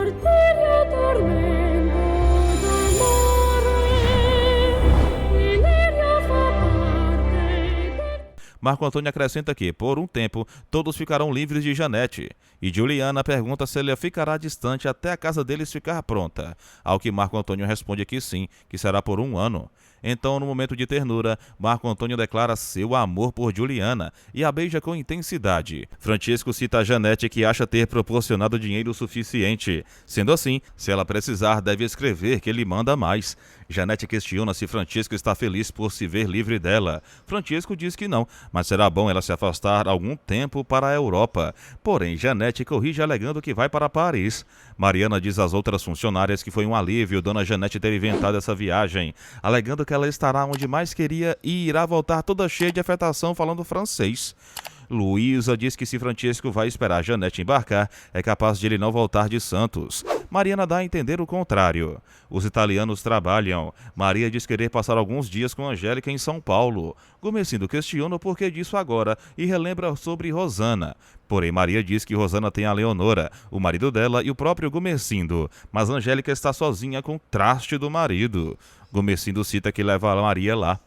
Arteria tormento d'amore, Ileria fa parte. Marco Antônio acrescenta que, por um tempo, todos ficarão livres de Janete, e Juliana pergunta se ela ficará distante até a casa deles ficar pronta, ao que Marco Antônio responde que sim, que será por 1 ano. Então, no momento de ternura, Marco Antônio declara seu amor por Juliana e a beija com intensidade. Francisco cita a Janete, que acha ter proporcionado dinheiro suficiente. Sendo assim, se ela precisar, deve escrever que ele manda mais. Janete questiona se Francisco está feliz por se ver livre dela. Francisco diz que não, mas será bom ela se afastar algum tempo para a Europa. Porém, Janete corrige alegando que vai para Paris. Mariana diz às outras funcionárias que foi um alívio Dona Janete ter inventado essa viagem, alegando que ela estará onde mais queria e irá voltar toda cheia de afetação falando francês. Luísa diz que se Francisco vai esperar Janete embarcar, é capaz de ele não voltar de Santos. Mariana dá a entender o contrário. Os italianos trabalham. Maria diz querer passar alguns dias com Angélica em São Paulo. Gomesindo questiona o porquê disso agora e relembra sobre Rosana. Porém, Maria diz que Rosana tem a Leonora, o marido dela e o próprio Gomesindo, mas Angélica está sozinha com o traste do marido. Gomesindo cita que leva a Maria lá.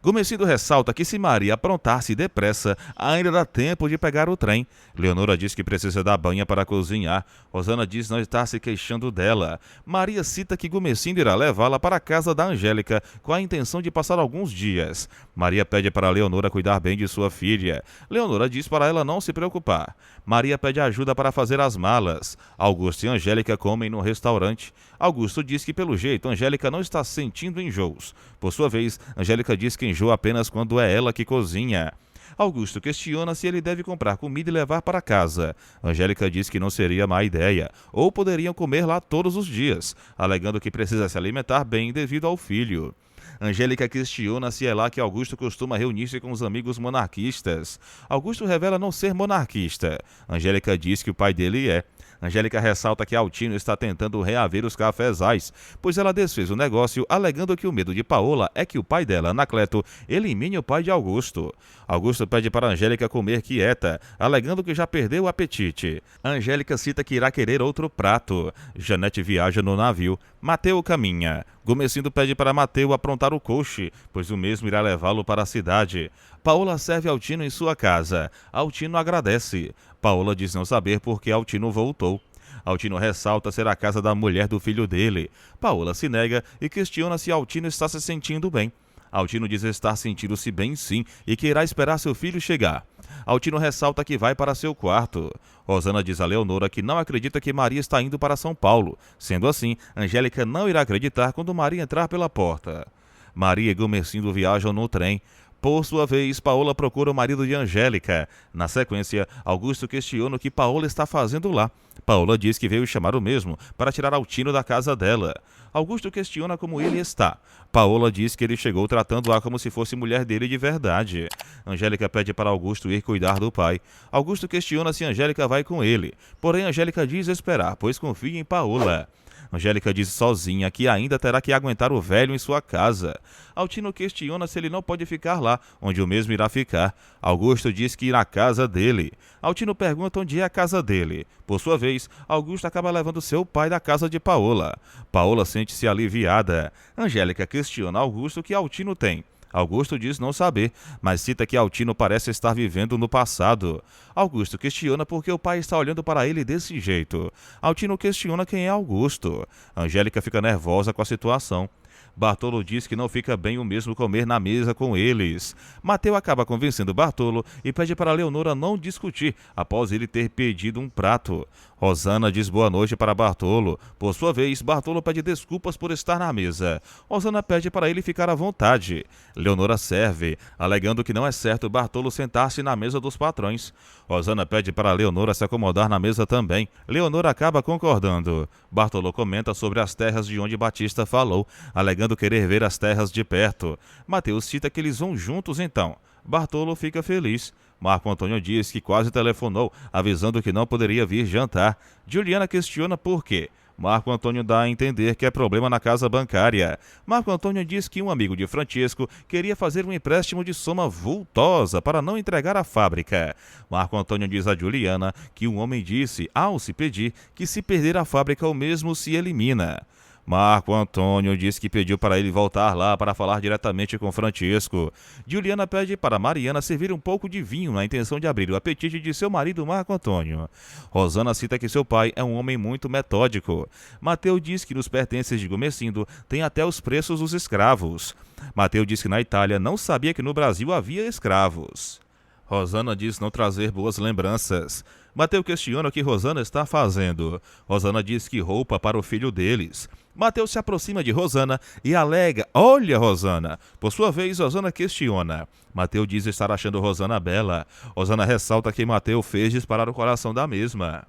Gomesindo ressalta que se Maria aprontar-se depressa, ainda dá tempo de pegar o trem. Leonora diz que precisa dar banha para cozinhar. Rosana diz não estar se queixando dela. Maria cita que Gomesindo irá levá-la para a casa da Angélica com a intenção de passar alguns dias. Maria pede para Leonora cuidar bem de sua filha. Leonora diz para ela não se preocupar. Maria pede ajuda para fazer as malas. Augusto e Angélica comem no restaurante. Augusto diz que pelo jeito Angélica não está sentindo enjoos. Por sua vez, Angélica diz que enjoa apenas quando é ela que cozinha. Augusto questiona se ele deve comprar comida e levar para casa. Angélica diz que não seria má ideia, ou poderiam comer lá todos os dias, alegando que precisa se alimentar bem devido ao filho. Angélica questiona se é lá que Augusto costuma reunir-se com os amigos monarquistas. Augusto revela não ser monarquista. Angélica diz que o pai dele é. Angélica ressalta que Altino está tentando reaver os cafezais, pois ela desfez o negócio alegando que o medo de Paola é que o pai dela, Anacleto, elimine o pai de Augusto. Augusto pede para Angélica comer quieta, alegando que já perdeu o apetite. Angélica cita que irá querer outro prato. Janete viaja no navio. Mateu caminha. Gomesindo pede para Mateu aprontar o coche, pois o mesmo irá levá-lo para a cidade. Paola serve Altino em sua casa. Altino agradece. Paola diz não saber por que Altino voltou. Altino ressalta ser a casa da mulher do filho dele. Paola se nega e questiona se Altino está se sentindo bem. Altino diz estar sentindo-se bem sim e que irá esperar seu filho chegar. Altino ressalta que vai para seu quarto. Rosana diz a Leonora que não acredita que Maria está indo para São Paulo. Sendo assim, Angélica não irá acreditar quando Maria entrar pela porta. Maria e Gomesindo viajam no trem. Por sua vez, Paola procura o marido de Angélica. Na sequência, Augusto questiona o que Paola está fazendo lá. Paola diz que veio chamar o mesmo para tirar Altino da casa dela. Augusto questiona como ele está. Paola diz que ele chegou tratando-a como se fosse mulher dele de verdade. Angélica pede para Augusto ir cuidar do pai. Augusto questiona se Angélica vai com ele. Porém, Angélica diz esperar, pois confia em Paola. Angélica diz sozinha que ainda terá que aguentar o velho em sua casa. Altino questiona se ele não pode ficar lá, onde o mesmo irá ficar. Augusto diz que irá à casa dele. Altino pergunta onde é a casa dele. Por sua vez, Augusto acaba levando seu pai da casa de Paola. Paola sente-se aliviada. Angélica questiona Augusto o que Altino tem. Augusto diz não saber, mas cita que Altino parece estar vivendo no passado. Augusto questiona por que o pai está olhando para ele desse jeito. Altino questiona quem é Augusto. Angélica fica nervosa com a situação. Bartolo diz que não fica bem o mesmo comer na mesa com eles. Mateu acaba convencendo Bartolo e pede para Leonora não discutir após ele ter pedido um prato. Rosana diz boa noite para Bartolo. Por sua vez, Bartolo pede desculpas por estar na mesa. Rosana pede para ele ficar à vontade. Leonora serve, alegando que não é certo Bartolo sentar-se na mesa dos patrões. Rosana pede para Leonora se acomodar na mesa também. Leonora acaba concordando. Bartolo comenta sobre as terras de onde Batista falou, alegando querer ver as terras de perto. Mateus cita que eles vão juntos então. Bartolo fica feliz. Marco Antônio diz que quase telefonou, avisando que não poderia vir jantar. Juliana questiona por quê. Marco Antônio dá a entender que é problema na casa bancária. Marco Antônio diz que um amigo de Francisco queria fazer um empréstimo de soma vultosa para não entregar a fábrica. Marco Antônio diz a Juliana que um homem disse, ao se pedir, que se perder a fábrica o mesmo se elimina. Marco Antônio diz que pediu para ele voltar lá para falar diretamente com Francisco. Juliana pede para Mariana servir um pouco de vinho na intenção de abrir o apetite de seu marido Marco Antônio. Rosana cita que seu pai é um homem muito metódico. Mateus diz que nos pertences de Gomesindo tem até os preços dos escravos. Mateus diz que na Itália não sabia que no Brasil havia escravos. Rosana diz não trazer boas lembranças. Mateus questiona o que Rosana está fazendo. Rosana diz que roupa para o filho deles. Mateus se aproxima de Rosana e alega, olha Rosana. Por sua vez, Rosana questiona. Mateus diz estar achando Rosana bela. Rosana ressalta que Mateus fez disparar o coração da mesma.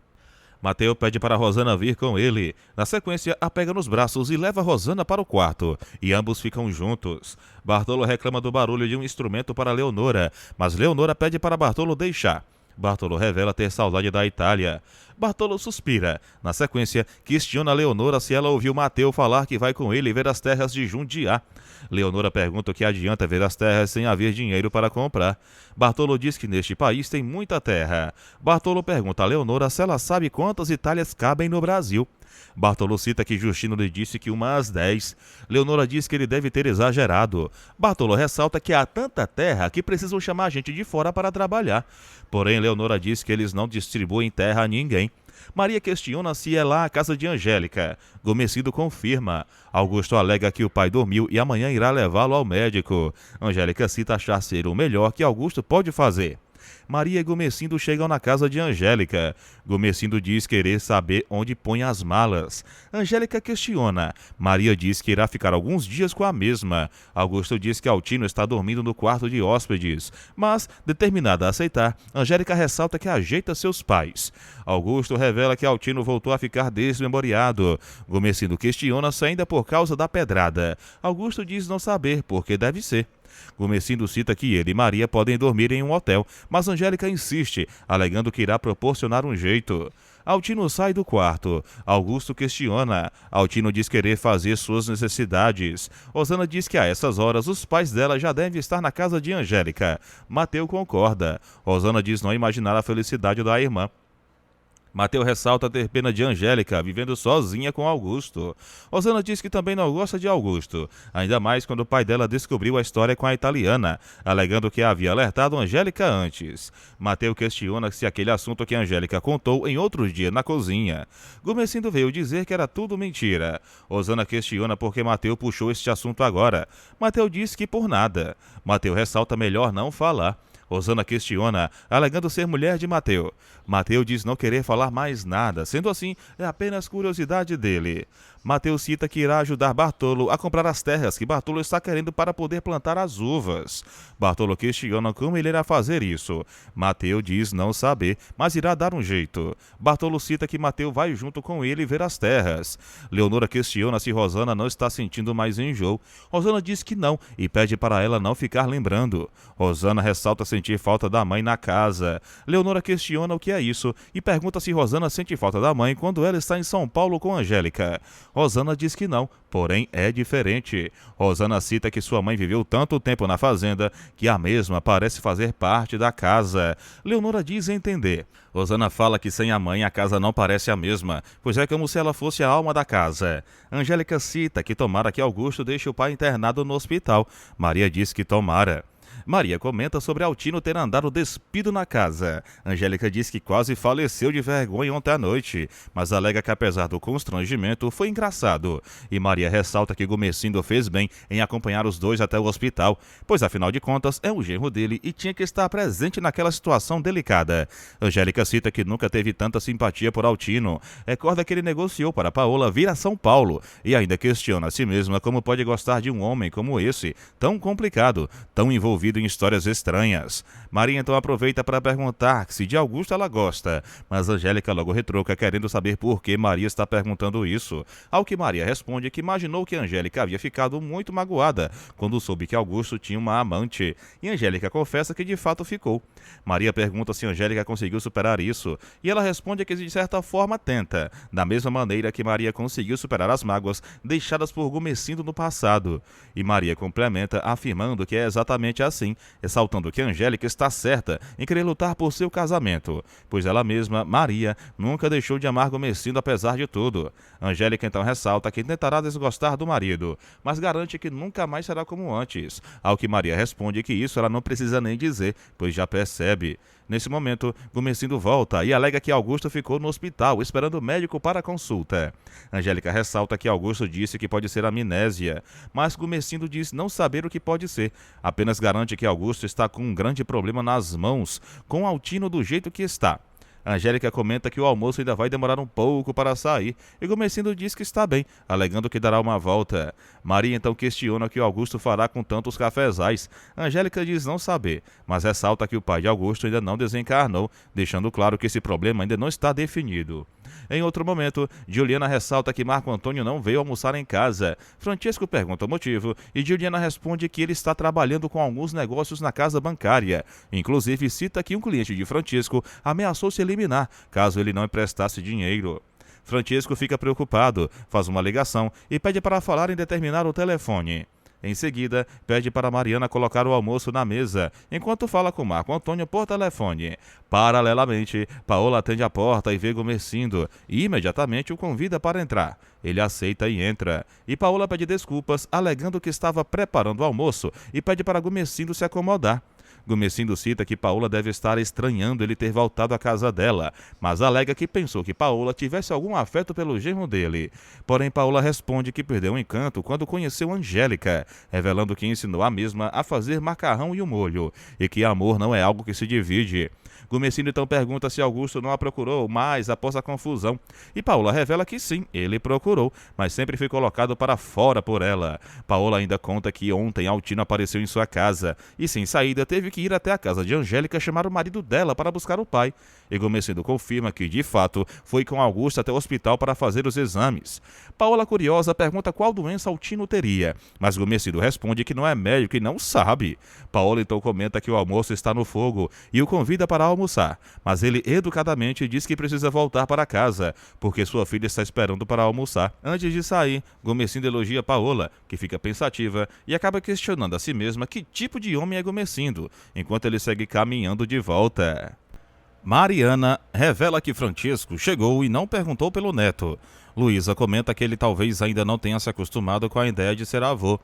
Mateus pede para Rosana vir com ele. Na sequência, a pega nos braços e leva Rosana para o quarto. E ambos ficam juntos. Bartolo reclama do barulho de um instrumento para Leonora, mas Leonora pede para Bartolo deixar. Bartolo revela ter saudade da Itália. Bartolo suspira. Na sequência, questiona Leonora se ela ouviu Mateus falar que vai com ele ver as terras de Jundiá. Leonora pergunta o que adianta ver as terras sem haver dinheiro para comprar. Bartolo diz que neste país tem muita terra. Bartolo pergunta a Leonora se ela sabe quantas Itálias cabem no Brasil. Bartolo cita que Justino lhe disse que umas 10. Leonora diz que ele deve ter exagerado. Bartolo ressalta que há tanta terra que precisam chamar gente de fora para trabalhar. Porém, Leonora diz que eles não distribuem terra a ninguém. Maria questiona se é lá a casa de Angélica. Gomesindo confirma. Augusto alega que o pai dormiu e amanhã irá levá-lo ao médico. Angélica cita achar ser o melhor que Augusto pode fazer. Maria e Gomesindo chegam na casa de Angélica. Gomesindo diz querer saber onde põe as malas. Angélica questiona. Maria diz que irá ficar alguns dias com a mesma. Augusto diz que Altino está dormindo no quarto de hóspedes. Mas, determinada a aceitar, Angélica ressalta que ajeita seus pais. Augusto revela que Altino voltou a ficar desmemoriado. Gomesindo questiona se ainda por causa da pedrada. Augusto diz não saber por que deve ser. Gomesindo cita que ele e Maria podem dormir em um hotel, mas Angélica insiste, alegando que irá proporcionar um jeito. Altino sai do quarto. Augusto questiona. Altino diz querer fazer suas necessidades. Rosana diz que a essas horas os pais dela já devem estar na casa de Angélica. Mateus concorda. Rosana diz não imaginar a felicidade da irmã. Mateus ressalta ter pena de Angélica, vivendo sozinha com Augusto. Rosana diz que também não gosta de Augusto, ainda mais quando o pai dela descobriu a história com a italiana, alegando que havia alertado Angélica antes. Mateus questiona se aquele assunto que Angélica contou em outro dia na cozinha. Gomesindo veio dizer que era tudo mentira. Rosana questiona por que Mateus puxou este assunto agora. Mateus diz que por nada. Mateus ressalta melhor não falar. Rosana questiona, alegando ser mulher de Mateus. Mateus diz não querer falar mais nada, sendo assim, é apenas curiosidade dele. Mateus cita que irá ajudar Bartolo a comprar as terras que Bartolo está querendo para poder plantar as uvas. Bartolo questiona como ele irá fazer isso. Mateus diz não saber, mas irá dar um jeito. Bartolo cita que Mateus vai junto com ele ver as terras. Leonora questiona se Rosana não está sentindo mais enjoo. Rosana diz que não e pede para ela não ficar lembrando. Rosana ressalta sentir falta da mãe na casa. Leonora questiona o que é isso e pergunta se Rosana sente falta da mãe quando ela está em São Paulo com Angélica. Rosana diz que não, porém é diferente. Rosana cita que sua mãe viveu tanto tempo na fazenda que a mesma parece fazer parte da casa. Leonora diz entender. Rosana fala que sem a mãe a casa não parece a mesma, pois é como se ela fosse a alma da casa. Angélica cita que tomara que Augusto deixe o pai internado no hospital. Maria diz que tomara. Maria comenta sobre Altino ter andado despido na casa. Angélica diz que quase faleceu de vergonha ontem à noite, mas alega que apesar do constrangimento foi engraçado. E Maria ressalta que Gomesindo fez bem em acompanhar os dois até o hospital, pois afinal de contas é o genro dele e tinha que estar presente naquela situação delicada. Angélica cita que nunca teve tanta simpatia por Altino. Recorda que ele negociou para Paola vir a São Paulo e ainda questiona a si mesma como pode gostar de um homem como esse, tão complicado, tão envolvido envolvido em histórias estranhas. Maria então aproveita para perguntar se de Augusto ela gosta, mas Angélica logo retruca querendo saber por que Maria está perguntando isso, ao que Maria responde que imaginou que Angélica havia ficado muito magoada quando soube que Augusto tinha uma amante, e Angélica confessa que de fato ficou. Maria pergunta se Angélica conseguiu superar isso, e ela responde que de certa forma tenta, da mesma maneira que Maria conseguiu superar as mágoas deixadas por Gumecindo no passado. E Maria complementa afirmando que é exatamente assim, ressaltando que Angélica está certa em querer lutar por seu casamento, pois ela mesma, Maria, nunca deixou de amar Gumecindo apesar de tudo. Angélica então ressalta que tentará desgostar do marido, mas garante que nunca mais será como antes, ao que Maria responde que isso ela não precisa nem dizer, pois já percebe. Nesse momento, Gumecindo volta e alega que Augusto ficou no hospital esperando o médico para a consulta. Angélica ressalta que Augusto disse que pode ser amnésia, mas Gumecindo diz não saber o que pode ser, apenas garante que Augusto está com um grande problema nas mãos, com Altino do jeito que está. Angélica comenta que o almoço ainda vai demorar um pouco para sair, e Gumecindo diz que está bem, alegando que dará uma volta. Maria então questiona o que Augusto fará com tantos cafezais. Angélica diz não saber, mas ressalta que o pai de Augusto ainda não desencarnou, deixando claro que esse problema ainda não está definido. Em outro momento, Juliana ressalta que Marco Antônio não veio almoçar em casa. Francisco pergunta o motivo e Juliana responde que ele está trabalhando com alguns negócios na casa bancária. Inclusive cita que um cliente de Francisco ameaçou se eliminar caso ele não emprestasse dinheiro. Francisco fica preocupado, faz uma ligação e pede para falar em determinar o telefone. Em seguida, pede para Mariana colocar o almoço na mesa, enquanto fala com Marco Antônio por telefone. Paralelamente, Paola atende a porta e vê Gumecindo, e imediatamente o convida para entrar. Ele aceita e entra. E Paola pede desculpas, alegando que estava preparando o almoço, e pede para Gumecindo se acomodar. Gumecindo cita que Paola deve estar estranhando ele ter voltado à casa dela, mas alega que pensou que Paola tivesse algum afeto pelo genro dele. Porém, Paola responde que perdeu o encanto quando conheceu Angélica, revelando que ensinou a mesma a fazer macarrão e o molho, e que amor não é algo que se divide. Gumecindo então pergunta se Augusto não a procurou mais após a confusão, e Paola revela que sim, ele procurou, mas sempre foi colocado para fora por ela. Paola ainda conta que ontem Altino apareceu em sua casa, e sem saída teve que ir até a casa de Angélica chamar o marido dela para buscar o pai. E Gumecindo confirma que, de fato, foi com Augusto até o hospital para fazer os exames. Paola, curiosa, pergunta qual doença Altino teria, mas Gumecindo responde que não é médico e não sabe. Paola então comenta que o almoço está no fogo e o convida para almoçar, mas ele educadamente diz que precisa voltar para casa, porque sua filha está esperando para almoçar. Antes de sair, Gumecindo elogia Paola, que fica pensativa e acaba questionando a si mesma que tipo de homem é Gumecindo, enquanto ele segue caminhando de volta. Mariana revela que Francisco chegou e não perguntou pelo neto. Luísa comenta que ele talvez ainda não tenha se acostumado com a ideia de ser avô.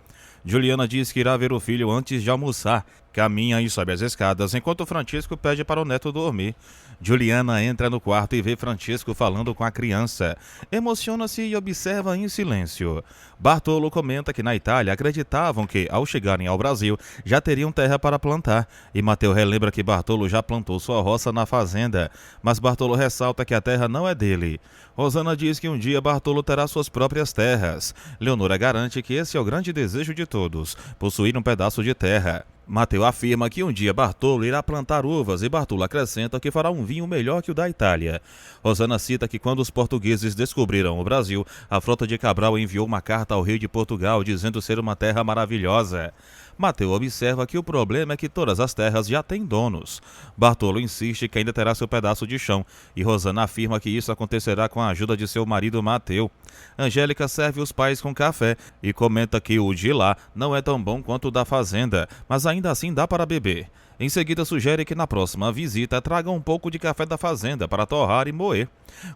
Juliana diz que irá ver o filho antes de almoçar. Caminha e sobe as escadas, enquanto Francisco pede para o neto dormir. Juliana entra no quarto e vê Francisco falando com a criança. Emociona-se e observa em silêncio. Bartolo comenta que na Itália acreditavam que, ao chegarem ao Brasil, já teriam terra para plantar. E Mateu relembra que Bartolo já plantou sua roça na fazenda, mas Bartolo ressalta que a terra não é dele. Rosana diz que um dia Bartolo terá suas próprias terras. Leonora garante que esse é o grande desejo de todos, possuir um pedaço de terra. Mateu afirma que um dia Bartolo irá plantar uvas e Bartolo acrescenta que fará um vinho melhor que o da Itália. Rosana cita que quando os portugueses descobriram o Brasil, a frota de Cabral enviou uma carta ao rei de Portugal dizendo ser uma terra maravilhosa. Mateu observa que o problema é que todas as terras já têm donos. Bartolo insiste que ainda terá seu pedaço de chão, e Rosana afirma que isso acontecerá com a ajuda de seu marido Mateu. Angélica serve os pais com café e comenta que o de lá não é tão bom quanto o da fazenda, mas ainda assim dá para beber. Em seguida sugere que na próxima visita traga um pouco de café da fazenda para torrar e moer.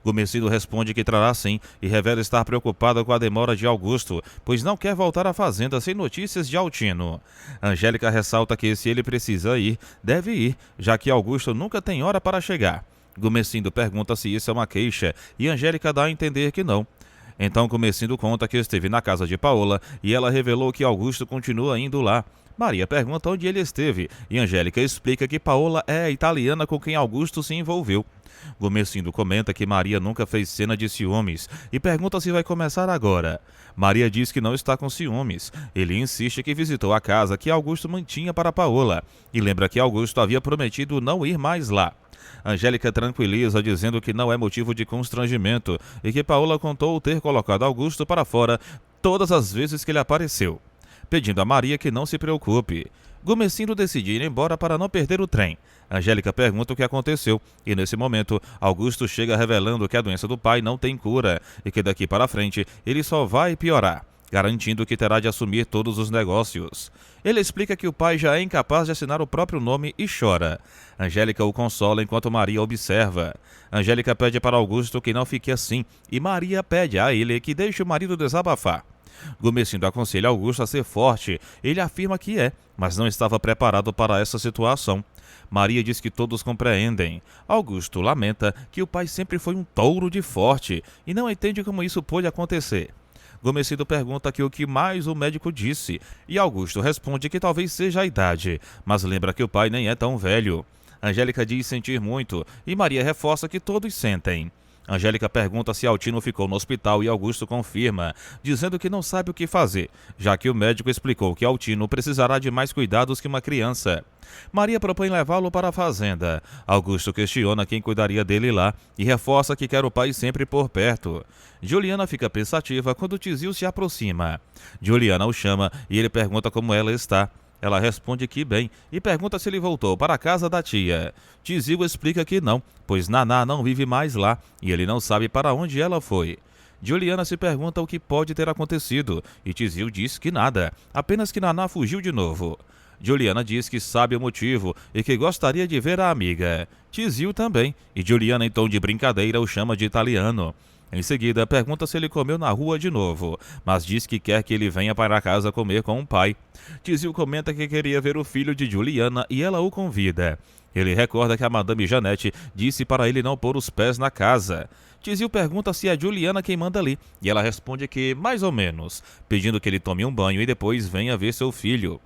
Gumecindo responde que trará sim e revela estar preocupado com a demora de Augusto, pois não quer voltar à fazenda sem notícias de Altino. Angélica ressalta que se ele precisa ir, deve ir, já que Augusto nunca tem hora para chegar. Gumecindo pergunta se isso é uma queixa e Angélica dá a entender que não. Então Gumecindo conta que esteve na casa de Paola e ela revelou que Augusto continua indo lá. Maria pergunta onde ele esteve e Angélica explica que Paola é a italiana com quem Augusto se envolveu. Gomercindo comenta que Maria nunca fez cena de ciúmes e pergunta se vai começar agora. Maria diz que não está com ciúmes. Ele insiste que visitou a casa que Augusto mantinha para Paola e lembra que Augusto havia prometido não ir mais lá. Angélica tranquiliza dizendo que não é motivo de constrangimento e que Paola contou ter colocado Augusto para fora todas as vezes que ele apareceu, pedindo a Maria que não se preocupe. Gomercindo decide ir embora para não perder o trem. Angélica pergunta o que aconteceu e, nesse momento, Augusto chega revelando que a doença do pai não tem cura e que daqui para frente ele só vai piorar, garantindo que terá de assumir todos os negócios. Ele explica que o pai já é incapaz de assinar o próprio nome e chora. Angélica o consola enquanto Maria observa. Angélica pede para Augusto que não fique assim e Maria pede a ele que deixe o marido desabafar. Gomercindo aconselha Augusto a ser forte. Ele afirma que é, mas não estava preparado para essa situação. Maria diz que todos compreendem. Augusto lamenta que o pai sempre foi um touro de forte e não entende como isso pôde acontecer. Gomercindo pergunta que o que mais o médico disse e Augusto responde que talvez seja a idade, mas lembra que o pai nem é tão velho. Angélica diz sentir muito e Maria reforça que todos sentem. Angélica pergunta se Altino ficou no hospital e Augusto confirma, dizendo que não sabe o que fazer, já que o médico explicou que Altino precisará de mais cuidados que uma criança. Maria propõe levá-lo para a fazenda. Augusto questiona quem cuidaria dele lá e reforça que quer o pai sempre por perto. Juliana fica pensativa quando Tizil se aproxima. Juliana o chama e ele pergunta como ela está. Ela responde que bem e pergunta se ele voltou para a casa da tia. Tizil explica que não, pois Naná não vive mais lá e ele não sabe para onde ela foi. Juliana se pergunta o que pode ter acontecido e Tizil diz que nada, apenas que Naná fugiu de novo. Juliana diz que sabe o motivo e que gostaria de ver a amiga. Tizil também, e Juliana em tom de brincadeira o chama de italiano. Em seguida, pergunta se ele comeu na rua de novo, mas diz que quer que ele venha para casa comer com o pai. Tizil comenta que queria ver o filho de Juliana e ela o convida. Ele recorda que a Madame Janete disse para ele não pôr os pés na casa. Tizil pergunta se é Juliana quem manda ali, e ela responde que mais ou menos, pedindo que ele tome um banho e depois venha ver seu filho.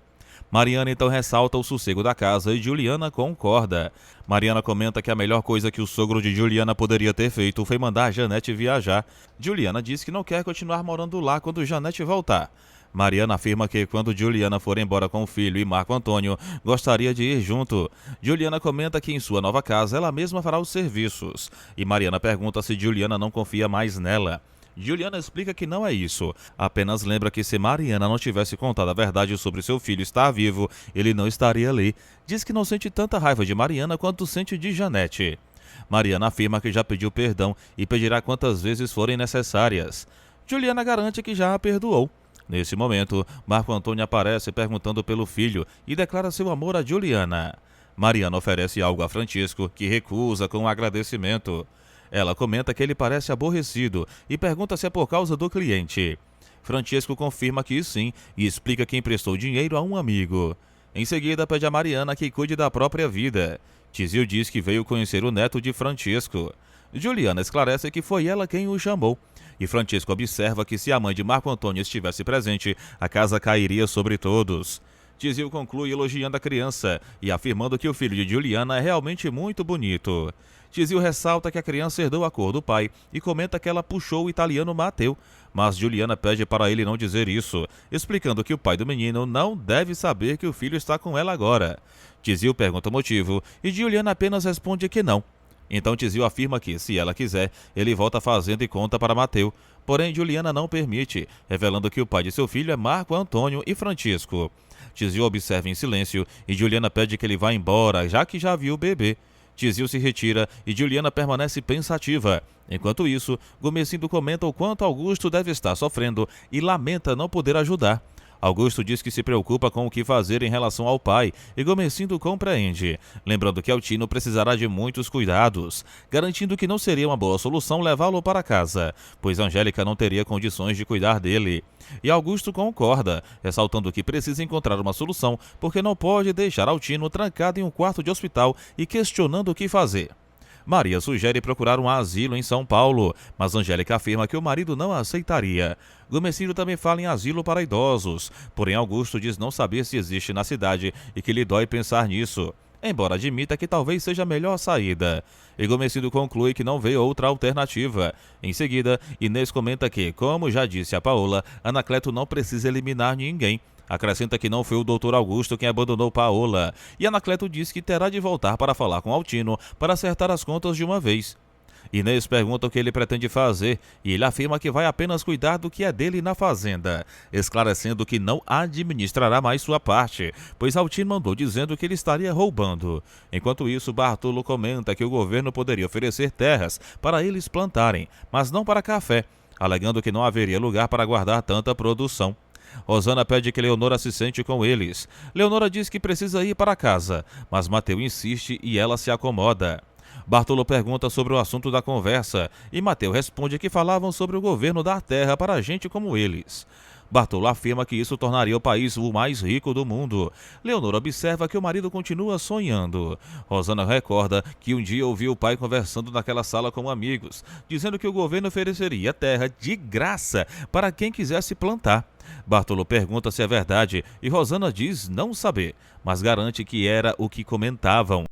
Mariana então ressalta o sossego da casa e Juliana concorda. Mariana comenta que a melhor coisa que o sogro de Juliana poderia ter feito foi mandar Janete viajar. Juliana diz que não quer continuar morando lá quando Janete voltar. Mariana afirma que quando Juliana for embora com o filho e Marco Antônio, gostaria de ir junto. Juliana comenta que em sua nova casa ela mesma fará os serviços. E Mariana pergunta se Juliana não confia mais nela. Juliana explica que não é isso, apenas lembra que se Mariana não tivesse contado a verdade sobre seu filho estar vivo, ele não estaria ali. Diz que não sente tanta raiva de Mariana quanto sente de Janete. Mariana afirma que já pediu perdão e pedirá quantas vezes forem necessárias. Juliana garante que já a perdoou. Nesse momento, Marco Antônio aparece perguntando pelo filho e declara seu amor a Juliana. Mariana oferece algo a Francisco, que recusa com agradecimento. Ela comenta que ele parece aborrecido e pergunta se é por causa do cliente. Francisco confirma que sim e explica que emprestou dinheiro a um amigo. Em seguida, pede a Mariana que cuide da própria vida. Tizil diz que veio conhecer o neto de Francisco. Juliana esclarece que foi ela quem o chamou. E Francisco observa que se a mãe de Marco Antônio estivesse presente, a casa cairia sobre todos. Tizil conclui elogiando a criança e afirmando que o filho de Juliana é realmente muito bonito. Tizil ressalta que a criança herdou a cor do pai e comenta que ela puxou o italiano Mateu, mas Juliana pede para ele não dizer isso, explicando que o pai do menino não deve saber que o filho está com ela agora. Tizil pergunta o motivo e Juliana apenas responde que não. Então Tizil afirma que, se ela quiser, ele volta à fazenda e conta para Mateu. Porém, Juliana não permite, revelando que o pai de seu filho é Marco Antônio e Francisco. Tizil observa em silêncio e Juliana pede que ele vá embora, já que já viu o bebê. Tizil se retira e Juliana permanece pensativa. Enquanto isso, Gomercindo comenta o quanto Augusto deve estar sofrendo e lamenta não poder ajudar. Augusto diz que se preocupa com o que fazer em relação ao pai e Gomercindo compreende, lembrando que Altino precisará de muitos cuidados, garantindo que não seria uma boa solução levá-lo para casa, pois Angélica não teria condições de cuidar dele. E Augusto concorda, ressaltando que precisa encontrar uma solução porque não pode deixar Altino trancado em um quarto de hospital e questionando o que fazer. Maria sugere procurar um asilo em São Paulo, mas Angélica afirma que o marido não aceitaria. Gomescildo também fala em asilo para idosos, porém Augusto diz não saber se existe na cidade e que lhe dói pensar nisso, embora admita que talvez seja a melhor saída. E Gomescildo conclui que não vê outra alternativa. Em seguida, Inês comenta que, como já disse a Paola, Anacleto não precisa eliminar ninguém. Acrescenta que não foi o Dr. Augusto quem abandonou Paola. E Anacleto diz que terá de voltar para falar com Altino para acertar as contas de uma vez. Inês pergunta o que ele pretende fazer e ele afirma que vai apenas cuidar do que é dele na fazenda, esclarecendo que não administrará mais sua parte, pois Altino mandou dizendo que ele estaria roubando. Enquanto isso, Bartolo comenta que o governo poderia oferecer terras para eles plantarem, mas não para café, alegando que não haveria lugar para guardar tanta produção. Rosana pede que Leonora se sente com eles. Leonora diz que precisa ir para casa, mas Mateu insiste e ela se acomoda. Bartolo pergunta sobre o assunto da conversa e Mateu responde que falavam sobre o governo dar terra para gente como eles. Bartolo afirma que isso tornaria o país o mais rico do mundo. Leonora observa que o marido continua sonhando. Rosana recorda que um dia ouviu o pai conversando naquela sala com amigos, dizendo que o governo ofereceria terra de graça para quem quisesse plantar. Bartolo pergunta se é verdade e Rosana diz não saber, mas garante que era o que comentavam.